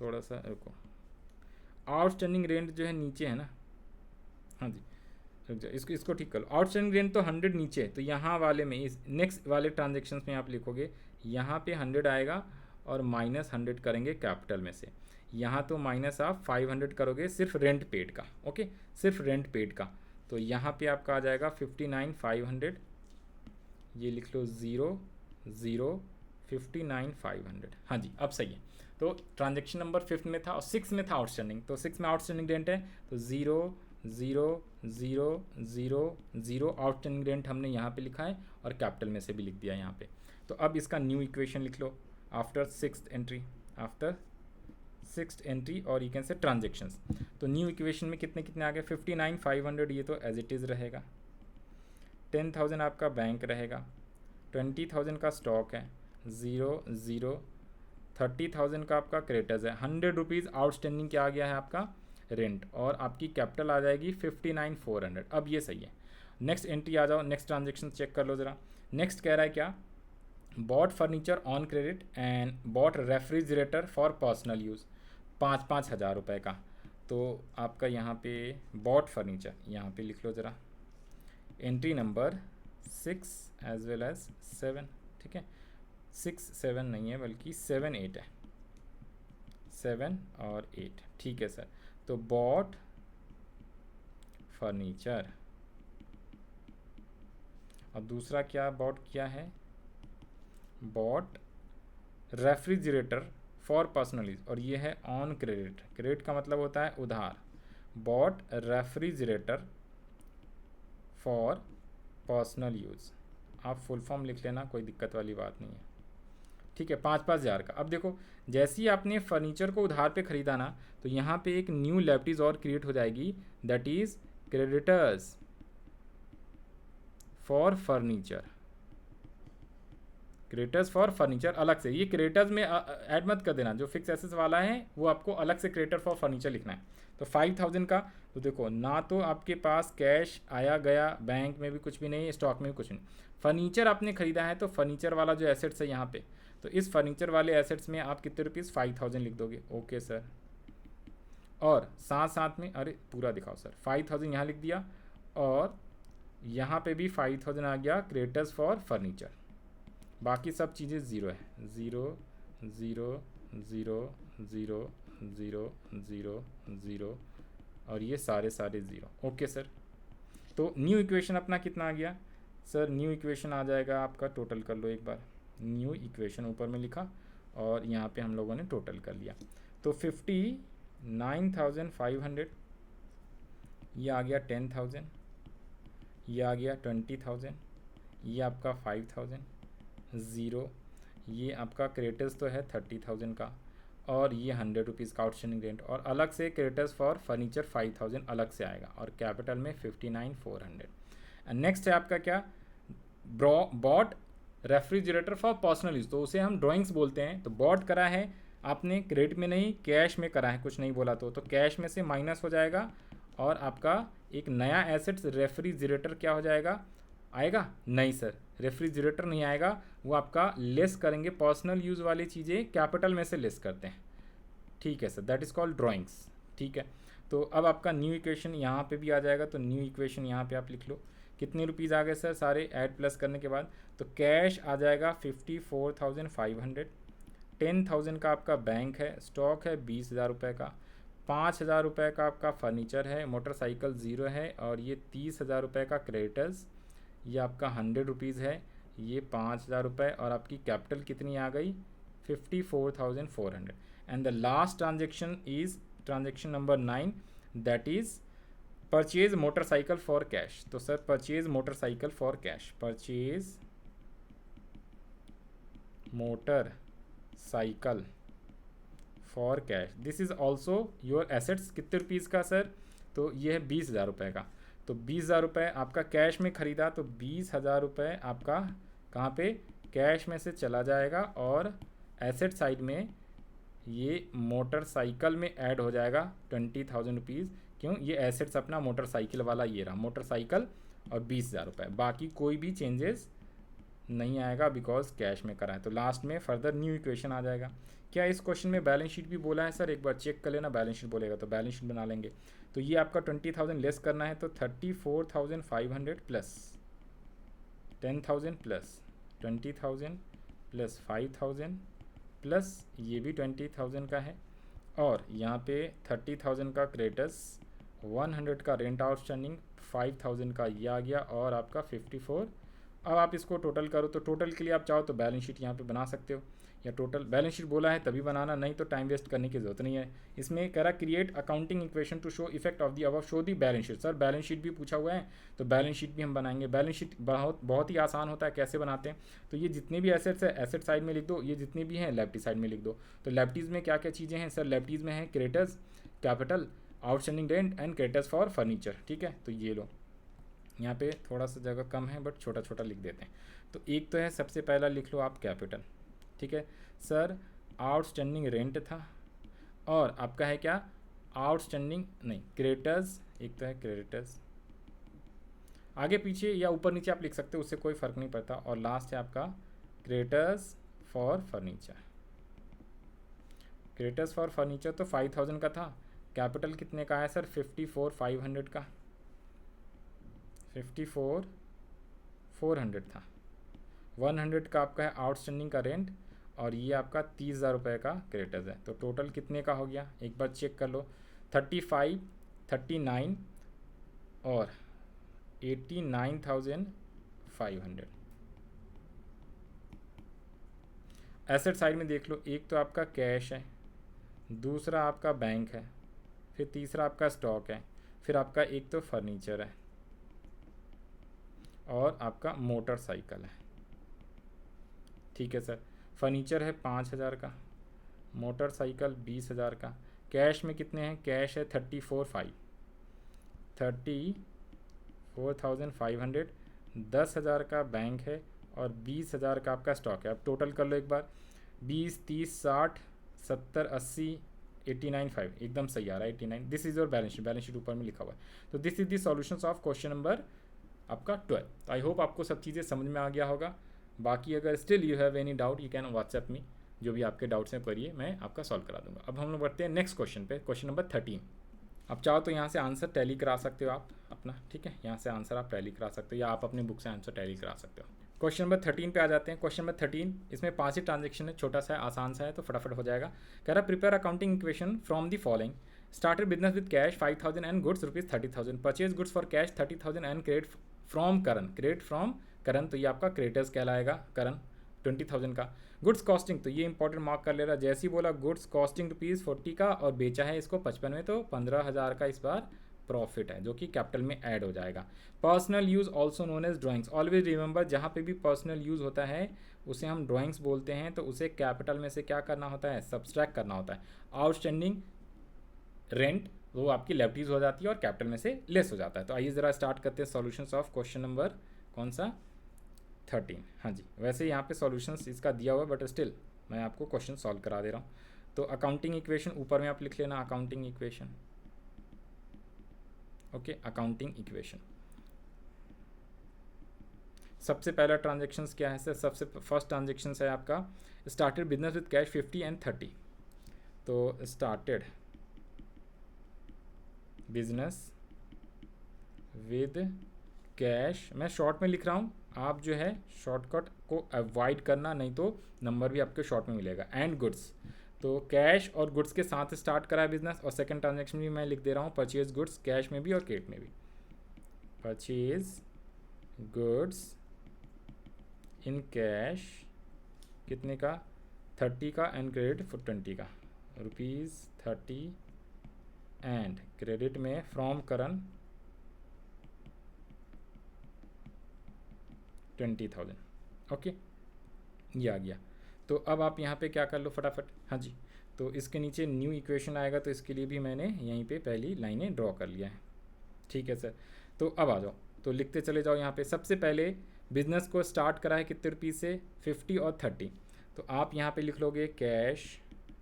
थोड़ा सा रुको, आउटस्टैंडिंग रेंट जो है नीचे है ना, हाँ जी रुक जाओ, इसको ठीक कर लो, आउटस्टैंडिंग रेंट तो 100 नीचे है, तो यहाँ वाले में, इस नेक्स्ट वाले ट्रांजेक्शन्स में आप लिखोगे, यहाँ पे 100 आएगा और माइनस 100 करेंगे कैपिटल में से, यहाँ तो माइनस आप 500 करोगे सिर्फ रेंट पेड का, ओके, सिर्फ रेंट पेड का, तो यहाँ पे आपका आ जाएगा 59,500, ये लिख लो 0 0 59,500, हाँ जी अब सही है। तो ट्रांजेक्शन नंबर 5 में था और 6 में था आउटस्टैंडिंग, तो 6 में आउटस्टैंडिंग रेंट है, तो 0 0 0 0 0 आउटस्टैंडिंग रेंट हमने यहाँ पे लिखा है और कैपिटल में से भी लिख दिया यहाँ पे। तो अब इसका न्यू इक्वेशन लिख लो आफ्टर सिक्स्थ एंट्री और यू कैन से ट्रांजेक्शन्स। तो न्यू इक्वेशन में कितने कितने आ गए, 59,500 ये तो एज इट इज़ रहेगा, 10,000 आपका बैंक रहेगा, 20,000 का स्टॉक है, 0 0 30,000 का आपका क्रेडिटर्स है, 100 रुपीज़ आउटस्टैंडिंग क्या आ गया है आपका रेंट, और आपकी कैपिटल आ जाएगी 59,400। अब ये सही है। नेक्स्ट एंट्री आ जाओ, नेक्स्ट ट्रांजेक्शन चेक कर लो ज़रा। नेक्स्ट कह रहा है क्या, bought furniture on credit and bought refrigerator for personal use, 5-5 हज़ार रुपये का। तो आपका यहाँ पे बॉट फर्नीचर यहाँ पे लिख लो ज़रा, entry number 6 as well as 7, ठीक है, 6 7 नहीं है बल्कि 7 8 है, 7 और 8, ठीक है सर। तो बॉट फर्नीचर, और दूसरा क्या बॉट किया है, bought refrigerator for personal use, और ये है ऑन क्रेडिट, क्रेडिट का मतलब होता है उधार, bought refrigerator for personal use, आप फुल फॉर्म लिख लेना, कोई दिक्कत वाली बात नहीं है, ठीक है, 5-5 हज़ार का। अब देखो जैसे ही आपने फर्नीचर को उधार पे ख़रीदा ना, तो यहाँ पे एक न्यू लायबिलिटीज और क्रिएट हो जाएगी, that is creditors for furniture, creditors for furniture अलग से, ये क्रेडिटर्स में ऐड मत कर देना, जो फिक्स एसेट्स वाला है वो आपको अलग से क्रेडिटर फॉर फर्नीचर लिखना है। तो 5,000 का, तो देखो ना तो आपके पास कैश आया गया, बैंक में भी कुछ भी नहीं, स्टॉक में भी कुछ नहीं, फर्नीचर आपने ख़रीदा है, तो फर्नीचर वाला जो एसेट्स है यहाँ पे, तो इस फर्नीचर वाले एसेट्स में आप कितने रुपीज़ 5,000 लिख दोगे, ओके सर। और साथ साथ में, अरे पूरा दिखाओ सर, 5,000 यहाँ लिख दिया, और यहाँ पे भी 5,000 आ गया क्रेडिटर्स फॉर फर्नीचर, बाकी सब चीज़ें ज़ीरो है, 0 0 0 0 0 0 0 और ये सारे 0, ओके सर। तो न्यू इक्वेशन अपना कितना आ गया सर, न्यू इक्वेशन आ जाएगा आपका, टोटल कर लो एक बार, न्यू इक्वेशन ऊपर में लिखा और यहाँ पे हम लोगों ने टोटल कर लिया, तो 59,500, ये आ गया 10,000, ये आ गया 20,000, ये आपका 5000, ज़ीरो, ये आपका क्रेडिटर्स तो है 30,000 का, और ये 100 रुपीज़ का आउटस्टैंडिंग रेंट, और अलग से क्रेडिटर्स फॉर फर्नीचर 5000 अलग से आएगा, और कैपिटल में 59,400। एंड नेक्स्ट है आपका क्या, bought refrigerator for personal use, तो उसे हम ड्राइंग्स बोलते हैं। तो बॉट करा है आपने क्रेडिट में नहीं, कैश में करा है, कुछ नहीं बोला तो कैश में से माइनस हो जाएगा, और आपका एक नया एसेट्स रेफ्रिजरेटर क्या हो जाएगा, आएगा नहीं सर, रेफ्रिजरेटर नहीं आएगा, वो आपका लेस करेंगे, पर्सनल यूज़ वाली चीज़ें कैपिटल में से लेस करते हैं, ठीक है sir, that is called drawings, ठीक है। तो अब आपका न्यू इक्वेशन यहाँ पे भी आ जाएगा, तो न्यू इक्वेशन यहाँ पे आप लिख लो, कितने रुपीज़ आ गए सर सारे ऐड प्लस करने के बाद, तो कैश आ जाएगा 54,500, 10,000 का आपका बैंक है, स्टॉक है 20,000 रुपये का, 5,000 रुपये का आपका फर्नीचर है, मोटरसाइकिल ज़ीरो है, और ये 30,000 रुपये का क्रेडिटर्स, ये आपका 100 रुपीज़ है, ये 5,000 रुपये, और आपकी कैपिटल कितनी आ गई 54,400। And the last transaction is transaction number 9, that is purchase motorcycle for cash. तो sir purchase motorcycle for cash, purchase motor cycle for cash, this is also your assets, कितने रुपीज़ का सर, तो ये है 20,000 रुपये का, तो 20,000 रुपये आपका कैश में ख़रीदा, तो 20,000 रुपये आपका कहाँ पे, कैश में से चला जाएगा, और एसेट साइड में ये मोटरसाइकिल में ऐड हो जाएगा 20,000 रुपीज़, क्यों, ये एसेट्स अपना मोटरसाइकिल वाला ये रहा, मोटरसाइकिल और 20,000 रुपये, बाकी कोई भी चेंजेस नहीं आएगा बिकॉज कैश में करा है। तो लास्ट में फर्दर न्यू इक्वेशन आ जाएगा। क्या इस क्वेश्चन में बैलेंस शीट भी बोला है सर, एक बार चेक कर लेना, बैलेंस शीट बोलेगा तो बैलेंस शीट बना लेंगे। तो ये आपका 20,000 लेस करना है, तो 34,500 प्लस 10,000 प्लस 20,000 प्लस 5,000 प्लस ये भी 20,000 का है, और यहाँ पे 30,000 का क्रेडिटर्स, 100 का रेंट आउटस्टैंडिंग, 5,000 का ये आ गया, और आपका 54। अब आप इसको टोटल करो, तो टोटल के लिए आप चाहो तो बैलेंस शीट यहाँ पे बना सकते हो, या टोटल बैलेंस शीट बोला है तभी बनाना, नहीं तो टाइम वेस्ट करने की जरूरत नहीं है। इसमें कह रहा create accounting equation two show effect of the above, show the balance sheet. Sir balance sheet भी पूछा हुआ है, तो बैलेंस शीट भी हम बनाएंगे। बैलेंस शीट बहुत ही आसान होता है, कैसे बनाते हैं, तो ये जितने भी एसेट्स है एसेट साइड में लिख दो, ये जितने भी हैं लेफ्टी साइड में लिख दो। तो लेफ्टीज़ में क्या क्या चीज़ें हैं सर, लेफ्टीज़ में है creditors, capital, outstanding rent and creditors for furniture, ठीक है। तो ये लो, यहाँ पे थोड़ा सा जगह कम है बट छोटा छोटा लिख देते हैं। तो एक तो है, सबसे पहला लिख लो आप कैपिटल, ठीक है सर, आउटस्टैंडिंग रेंट था, और आपका है क्या, आउटस्टैंडिंग नहीं क्रेडिटर्स, एक तो है क्रेडिटर्स, आगे पीछे या ऊपर नीचे आप लिख सकते हो, उससे कोई फ़र्क नहीं पड़ता, और लास्ट है आपका creditors for furniture. Creditors for furniture तो 5,000 का था, कैपिटल कितने का है सर 54,500 का, 54,400 था, 100 का आपका है आउटस्टैंडिंग का रेंट, और ये आपका 30,000 रुपये का क्रेडिटर्स है। तो टोटल कितने का हो गया, एक बार चेक कर लो, 35, 39 और 89,500। एसेट साइड में देख लो, एक तो आपका कैश है, दूसरा आपका बैंक है, फिर तीसरा आपका स्टॉक है, फिर आपका एक तो फर्नीचर है, और आपका मोटरसाइकिल है, ठीक है सर। फर्नीचर है 5,000 का, मोटरसाइकिल 20,000 का, कैश में कितने हैं, कैश है 34,500, 10,000 का बैंक है, और 20,000 का आपका स्टॉक है। अब टोटल कर लो एक बार, 20, 30, 60, 70, 80, 89,500, एकदम सही आ रहा है 89। This is your balance sheet, balance sheet ऊपर में लिखा हुआ है। तो this is the solutions of question number आपका 12। आई होप आपको सब चीज़ें समझ में आ गया होगा। बाकी अगर still you have any doubt, you can WhatsApp me, जो भी आपके डाउट्स हैं करिए, मैं आपका सॉल्व करा दूंगा। अब हम लोग बढ़ते हैं नेक्स्ट क्वेश्चन पे, क्वेश्चन नंबर 13। आप चाहो तो यहाँ से आंसर टैली करा सकते हो आप अपना, ठीक है, यहाँ से आंसर आप टैली करा सकते हो, या आप अपने बुक से आंसर टैली करा सकते हो। क्वेश्चन नंबर 13 पे आ जाते हैं। क्वेश्चन नंबर 13, इसमें 5 ही ट्रांजेक्शन है, छोटा सा है, आसान सा है, तो फटाफट हो जाएगा। कह रहा prepare accounting equation from the following, started business with cash 5,000 and goods ₹30,000, purchase goods for cash 30,000 and credit from Karan, credit from Karan, तो ये आपका क्रेडिटर्स कहलाएगा, करण 20,000 का। गुड्स कॉस्टिंग, तो ये इंपॉर्टेंट मार्क कर ले रहा, जैसे ही बोला गुड्स कॉस्टिंग ₹40 का, और बेचा है इसको 55 में, तो 15,000 का इस बार प्रॉफिट है जो कि कैपिटल में ऐड हो जाएगा। Personal use also known as drawings, always remember जहाँ पे भी पर्सनल यूज़ होता है उसे हम ड्राइंग्स बोलते हैं, तो उसे कैपिटल में से क्या करना होता है, सब्सट्रैक्ट करना होता है। आउटस्टैंडिंग रेंट वो आपकी लेफ्टीज हो जाती है और कैपिटल में से लेस हो जाता है। तो आइए ज़रा स्टार्ट करते हैं सॉल्यूशंस ऑफ क्वेश्चन नंबर कौन सा 13। हाँ जी, वैसे यहाँ पे सॉल्यूशंस इसका दिया हुआ है बट स्टिल मैं आपको क्वेश्चन सॉल्व करा दे रहा हूँ। तो अकाउंटिंग इक्वेशन ऊपर में आप लिख लेना, accounting equation. Okay, accounting equation. सबसे पहला ट्रांजेक्शन्स क्या है सर, सबसे फर्स्ट ट्रांजेक्शन्स है आपका started business with cash 50 and 30। तो स्टार्टेड बिजनेस विद कैश, मैं शॉर्ट में लिख रहा हूँ, आप जो है शॉर्टकट को अवॉइड करना, नहीं तो नंबर भी आपके शॉर्ट में मिलेगा। एंड गुड्स, तो कैश और गुड्स के साथ स्टार्ट करा है बिजनेस। और सेकंड ट्रांजेक्शन भी मैं लिख दे रहा हूँ, परचेज गुड्स कैश में भी और क्रेडिट में भी। परचेज गुड्स इन कैश कितने का, 30 का, एंड क्रेडिट 20 का, ₹30 एंड क्रेडिट में फ्रॉम करण 20,000। ओके, ये आ गया। तो अब आप यहाँ पे क्या कर लो फटाफट, हाँ जी, तो इसके नीचे न्यू इक्वेशन आएगा, तो इसके लिए भी मैंने यहीं पे पहली लाइनें ड्रॉ कर लिया है। ठीक है सर, तो अब आ जाओ, तो लिखते चले जाओ। यहाँ पे सबसे पहले बिजनेस को स्टार्ट करा है कितने रुपीज़ से, 50 और 30। तो आप यहाँ पे लिख लोगे कैश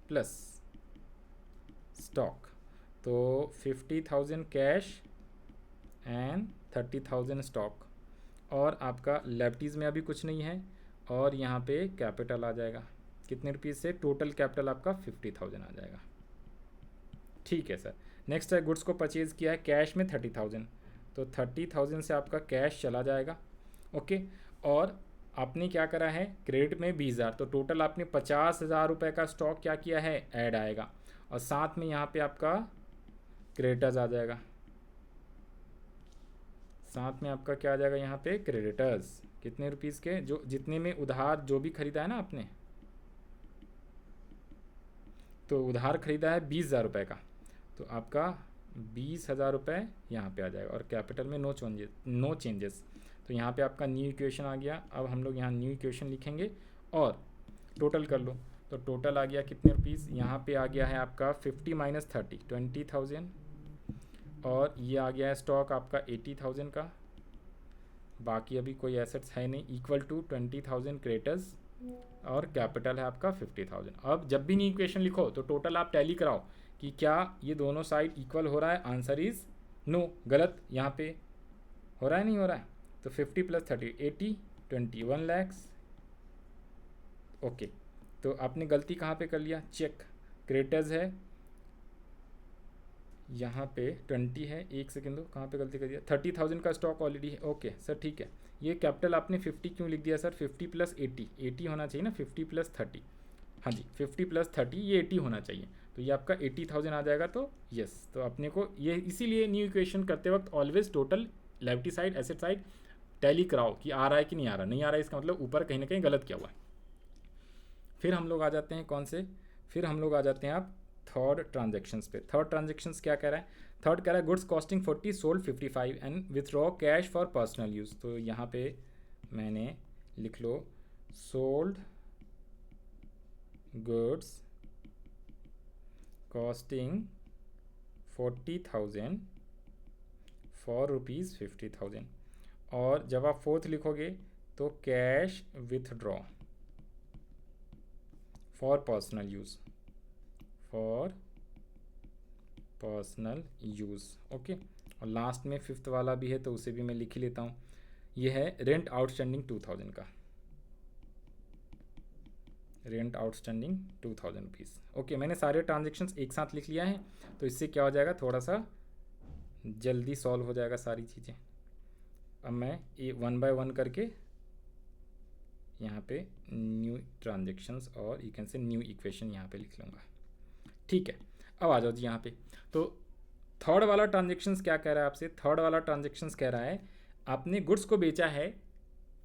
प्लस स्टॉक, तो 50,000 कैश एंड 30,000 स्टॉक। और आपका लेफ्टीज़ में अभी कुछ नहीं है, और यहाँ पे कैपिटल आ जाएगा कितने रुपीज़ से, टोटल कैपिटल आपका 50,000 आ जाएगा। ठीक है सर, नेक्स्ट है गुड्स को परचेज़ किया है कैश में 30,000, तो 30,000 से आपका कैश चला जाएगा। ओके, और आपने क्या करा है क्रेडिट में 20,000, तो टोटल आपने 50,000 रुपये का स्टॉक क्या किया है, ऐड आएगा। और साथ में यहाँ पे आपका क्रेडिटर्स आ जाएगा, साथ में आपका क्या आ जाएगा यहाँ पे क्रेडिटर्स, कितने रुपीज़ के, जो जितने में उधार जो भी खरीदा है ना आपने, तो उधार खरीदा है 20,000 रुपये का, तो आपका 20,000 रुपये यहाँ पे आ जाएगा। और कैपिटल में नो चेंजेस, तो यहाँ पे आपका न्यू इक्वेशन आ गया। अब हम लोग यहाँ न्यू इक्वेशन लिखेंगे और टोटल कर लो, तो टोटल आ गया कितने रुपीज़, यहाँ पे आ गया है आपका 50 माइनस 30 20,000, और ये आ गया है स्टॉक आपका 80,000 का, बाकी अभी कोई एसेट्स है नहीं, इक्वल टू 20,000 क्रेडिटर्स, और कैपिटल है आपका 50,000। अब जब भी न्यू इक्वेशन लिखो तो टोटल आप टैली कराओ कि क्या ये दोनों साइड इक्वल हो रहा है, आंसर इज़ नो, गलत यहाँ पे हो रहा है, नहीं हो रहा है। तो 50 प्लस 30 80 21 lakhs। ओके, तो आपने गलती कहाँ पे कर लिया, चेक, क्रेडिटर्स है यहाँ पे 20 है, एक सेकेंड दो, कहाँ पे गलती कर दिया, 30,000 का स्टॉक ऑलरेडी है। ओके सर, ठीक है, ये कैपिटल आपने 50 क्यों लिख दिया सर, 50 प्लस 80 होना चाहिए ना, 50 प्लस 30, हाँ जी 50 प्लस 30 ये 80 होना चाहिए, तो ये आपका 80,000 आ जाएगा। तो यस, तो अपने को ये इसीलिए न्यू इक्वेशन करते वक्त always total lefty side asset side tally कराओ कि आ रहा है कि नहीं आ रहा, नहीं आ रहा है इसका मतलब ऊपर कहीं ना कहीं गलत किया हुआ है। फिर हम लोग आ जाते हैं कौन से, फिर हम लोग आ जाते हैं आप थर्ड ट्रांजेक्शन्स पे। थर्ड ट्रांजेक्शन्स क्या कह रहा है, थर्ड कह रहा है goods costing 40 sold 55 and withdraw cash for personal use. तो यहाँ पे मैंने लिख लो सोल्ड गुड्स कॉस्टिंग 40,000 फॉर ₹50,000, और जब आप फोर्थ लिखोगे तो cash withdraw for personal use, for personal use. Okay, और लास्ट में फिफ्थ वाला भी है तो उसे भी मैं लिख ही लेता हूँ, ये है रेंट आउटस्टैंडिंग 2,000 का, रेंट आउटस्टैंडिंग 2,000 रुपीज़। ओके, मैंने सारे ट्रांजेक्शन्स एक साथ लिख लिया है, तो इससे क्या हो जाएगा, थोड़ा सा जल्दी सॉल्व हो जाएगा सारी चीज़ें। अब मैं ये 1 बाय 1 करके यहाँ पे न्यू ट्रांजेक्शन्स और you can say new equation यहाँ पे लिख लूँगा। ठीक है, अब आ जाओ जी यहाँ पे। तो थर्ड वाला ट्रांजेक्शन्स क्या कह रहा है आपसे, थर्ड वाला ट्रांजेक्शन्स कह रहा है आपने गुड्स को बेचा है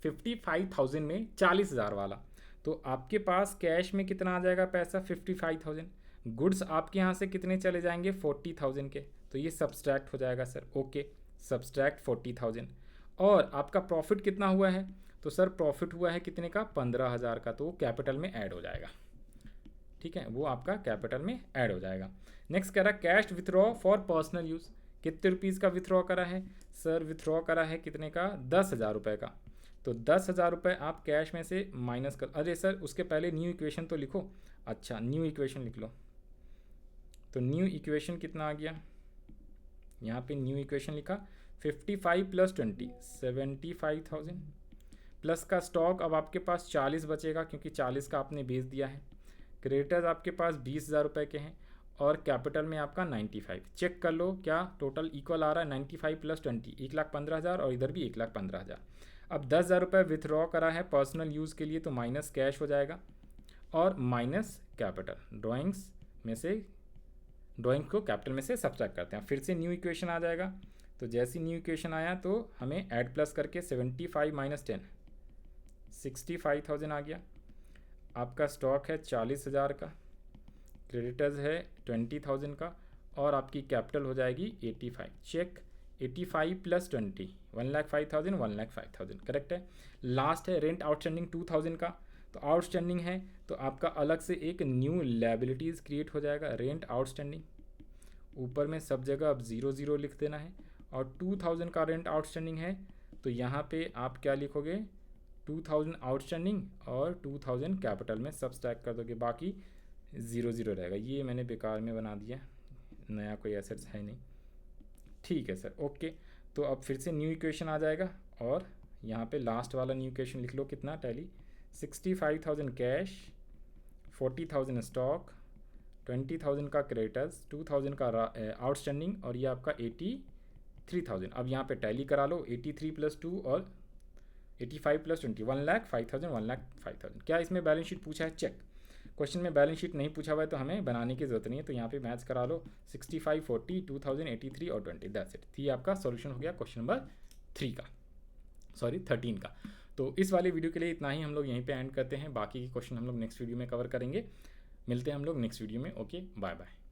55,000 में 40,000 वाला, तो आपके पास कैश में कितना आ जाएगा पैसा 55,000, गुड्स आपके यहाँ से कितने चले जाएंगे 40,000 के, तो ये सब्सट्रैक्ट हो जाएगा सर। Okay, subtract 40,000। और आपका प्रॉफिट कितना हुआ है, तो सर प्रॉफिट हुआ है कितने का 15,000 का, तो वो कैपिटल में ऐड हो जाएगा। ठीक है, वो आपका कैपिटल में ऐड हो जाएगा। नेक्स्ट कह रहा है cash withdraw for personal use, कितने रुपीज़ का विथड्रॉ करा है सर, विथड्रॉ करा है कितने का 10,000 रुपये का। तो 10,000 रुपये आप कैश में से माइनस कर, अरे सर उसके पहले न्यू इक्वेशन तो लिखो। अच्छा न्यू इक्वेशन लिख लो। तो न्यू इक्वेशन कितना आ गया, यहाँ पे न्यू इक्वेशन लिखा 55 + 20 75,000 प्लस का स्टॉक अब आपके पास 40 बचेगा क्योंकि 40 का आपने बेच दिया है। क्रेडिटर्स आपके पास 20,000 रुपये के हैं और कैपिटल में आपका 95। चेक कर लो क्या टोटल इक्वल आ रहा है 95 + 20 1,15,000 और इधर भी 1,15,000। अब 10,000 रुपये विथड्रॉ करा है पर्सनल यूज़ के लिए तो माइनस कैश हो जाएगा और माइनस कैपिटल। ड्राइंग को कैपिटल में से सब्ट्रैक्ट करते हैं। फिर से न्यू इक्वेशन आ जाएगा। तो जैसी न्यू इक्वेशन आया तो हमें ऐड प्लस करके 75 - 10 65,000 आ गया। आपका स्टॉक है 40,000 का, क्रेडिटर्स है 20,000 का और आपकी कैपिटल हो जाएगी 85। चेक 85 + 20 1,05,000 1,05,000 करेक्ट है। लास्ट है रेंट आउटस्टैंडिंग 2,000 का, तो आउटस्टैंडिंग है तो आपका अलग से एक न्यू लायबिलिटीज़ क्रिएट हो जाएगा रेंट आउटस्टैंडिंग। ऊपर में सब जगह अब 0 लिख देना है। और 2,000 का रेंट आउटस्टैंडिंग है तो यहाँ पे आप क्या लिखोगे 2,000 आउटस्टैंडिंग और 2,000 कैपिटल में सब्सट्रैक्ट कर दोगे, बाकी 0 रहेगा। ये मैंने बेकार में बना दिया, नया कोई एसेट्स है नहीं। ठीक है सर ओके। तो अब फिर से न्यू इक्वेशन आ जाएगा और यहाँ पे लास्ट वाला न्यू इक्वेशन लिख लो कितना टैली 65,000 कैश 40,000 स्टॉक 20,000 का क्रेडिटर्स 2,000 का आउटस्टैंडिंग और ये आपका 83,000। अब यहाँ पे टैली करा लो 83 + 2 और 85 + 20 1,05,000 1,05,000। क्या इसमें बैलेंस शीट पूछा है, चेक। क्वेश्चन में बैलेंस शीट नहीं पूछा हुआ है तो हमें बनाने की ज़रूरत नहीं है, तो यहाँ पे मैच करा लो 65 40 2000 83 और 20 दैट्स इट। ये आपका सॉल्यूशन हो गया क्वेश्चन नंबर 13 का। तो इस वाले वीडियो के लिए इतना ही, हम लोग यहीं पे एंड करते हैं। बाकी के क्वेश्चन हम लोग नेक्स्ट वीडियो में कवर करेंगे। मिलते हैं हम लोग नेक्स्ट वीडियो में। Okay bye bye.